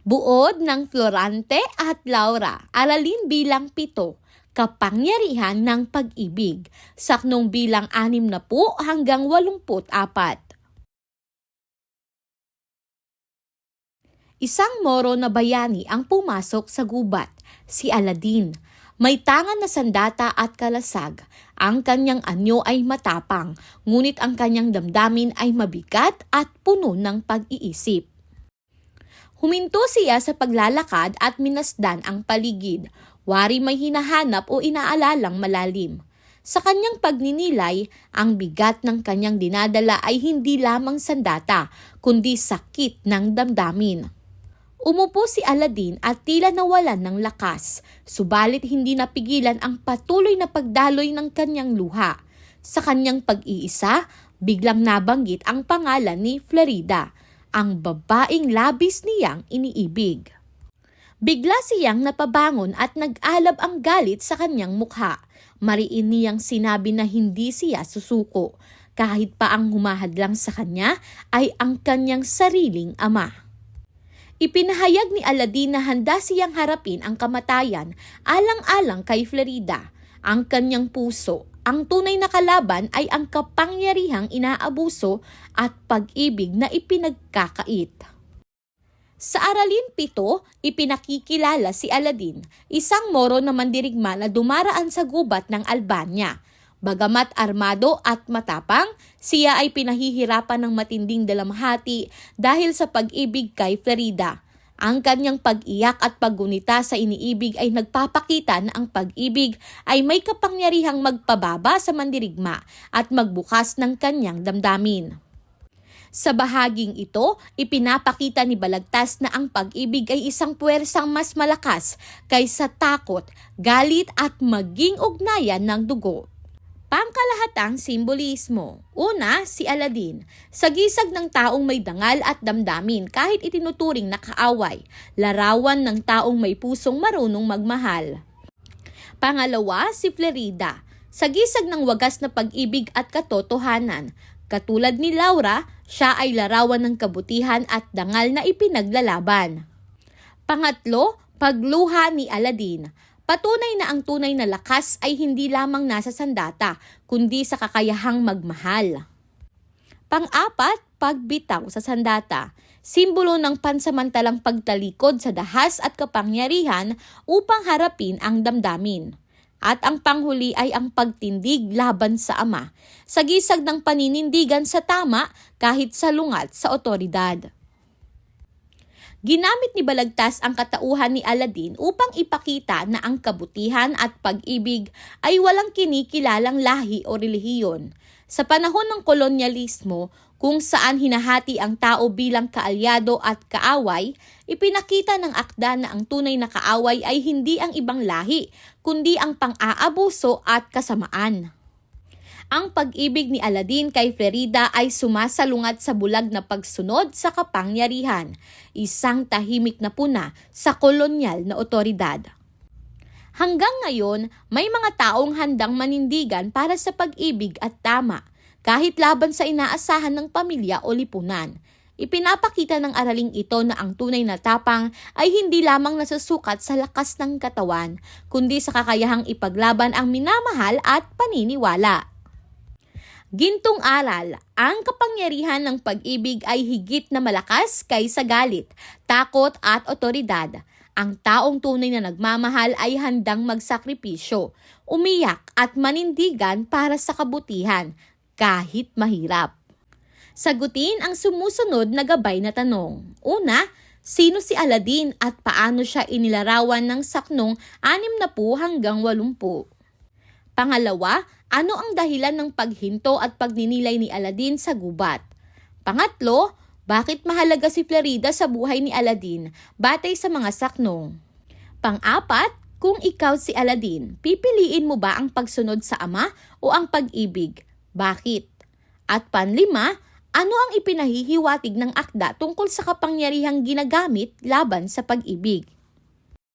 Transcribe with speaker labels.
Speaker 1: Buod ng Florante at Laura, aralin bilang 7, kapangyarihan ng pag-ibig, saknong bilang 60 hanggang 84. Isang Moro na bayani ang pumasok sa gubat, si Aladdin. May tangan na sandata at kalasag. Ang kanyang anyo ay matapang, ngunit ang kanyang damdamin ay mabigat at puno ng pag-iisip. Huminto siya sa paglalakad at minasdan ang paligid. Wari may hinahanap o inaalalang malalim. Sa kanyang pagninilay, ang bigat ng kanyang dinadala ay hindi lamang sandata, kundi sakit ng damdamin. Umupo si Aladdin at tila nawalan ng lakas, subalit hindi napigilan ang patuloy na pagdaloy ng kanyang luha. Sa kanyang pag-iisa, biglang nabanggit ang pangalan ni Florida, ang babaeng labis niyang iniibig. Bigla siyang napabangon at nag-alab ang galit sa kanyang mukha. Mariin niyang sinabi na hindi siya susuko, kahit pa ang humahadlang sa kanya ay ang kanyang sariling ama. Ipinahayag ni Aladdin na handa siyang harapin ang kamatayan alang-alang kay Florida. Ang kanyang puso, ang tunay na kalaban ay ang kapangyarihang inaabuso at pag-ibig na ipinagkakait. Sa aralin 7, ipinakikilala si Aladdin, isang Moro na mandirigma na dumaraan sa gubat ng Albania. Bagamat armado at matapang, siya ay pinahihirapan ng matinding dalamhati dahil sa pag-ibig kay Florida. Ang kanyang pag-iyak at paggunita sa iniibig ay nagpapakita na ang pag-ibig ay may kapangyarihang magpababa sa mandirigma at magbukas ng kanyang damdamin. Sa bahaging ito, ipinapakita ni Balagtas na ang pag-ibig ay isang puwersang mas malakas kaysa takot, galit at maging ugnayan ng dugo. Pangkalahatang simbolismo. Una, si Aladdin. Sagisag ng taong may dangal at damdamin kahit itinuturing na kaaway. Larawan ng taong may pusong marunong magmahal. Pangalawa, si Florida. Sagisag ng wagas na pag-ibig at katotohanan. Katulad ni Laura, siya ay larawan ng kabutihan at dangal na ipinaglalaban. Pangatlo, pagluha ni Aladdin. Patunay na ang tunay na lakas ay hindi lamang nasa sandata, kundi sa kakayahang magmahal. Pang-apat, pagbitaw sa sandata. Simbolo ng pansamantalang pagtalikod sa dahas at kapangyarihan upang harapin ang damdamin. At ang panghuli ay ang pagtindig laban sa ama, sagisag ng paninindigan sa tama kahit salungat sa otoridad. Ginamit ni Balagtas ang katauhan ni Aladdin upang ipakita na ang kabutihan at pag-ibig ay walang kinikilalang lahi o relihiyon. Sa panahon ng kolonyalismo, kung saan hinahati ang tao bilang kaalyado at kaaway, ipinakita ng akda na ang tunay na kaaway ay hindi ang ibang lahi, kundi ang pang-aabuso at kasamaan. Ang pag-ibig ni Aladdin kay Florida ay sumasalungat sa bulag na pagsunod sa kapangyarihan, isang tahimik na puna sa kolonyal na otoridad. Hanggang ngayon, may mga taong handang manindigan para sa pag-ibig at tama, kahit laban sa inaasahan ng pamilya o lipunan. Ipinapakita ng araling ito na ang tunay na tapang ay hindi lamang nasusukat sa lakas ng katawan, kundi sa kakayahang ipaglaban ang minamahal at paniniwala. Gintong aral, ang kapangyarihan ng pag-ibig ay higit na malakas kaysa galit, takot at otoridad. Ang taong tunay na nagmamahal ay handang magsakripisyo, umiyak at manindigan para sa kabutihan, kahit mahirap. Sagutin ang sumusunod na gabay na tanong. Una, sino si Aladdin at paano siya inilarawan ng saknong 60 hanggang 80? Pangalawa, ano ang dahilan ng paghinto at pagninilay ni Aladdin sa gubat? Pangatlo, bakit mahalaga si Florida sa buhay ni Aladdin batay sa mga saknong? Pang-apat, kung ikaw si Aladdin, pipiliin mo ba ang pagsunod sa ama o ang pag-ibig? Bakit? At panlima, ano ang ipinahihiwatig ng akda tungkol sa kapangyarihang ginagamit laban sa pag-ibig?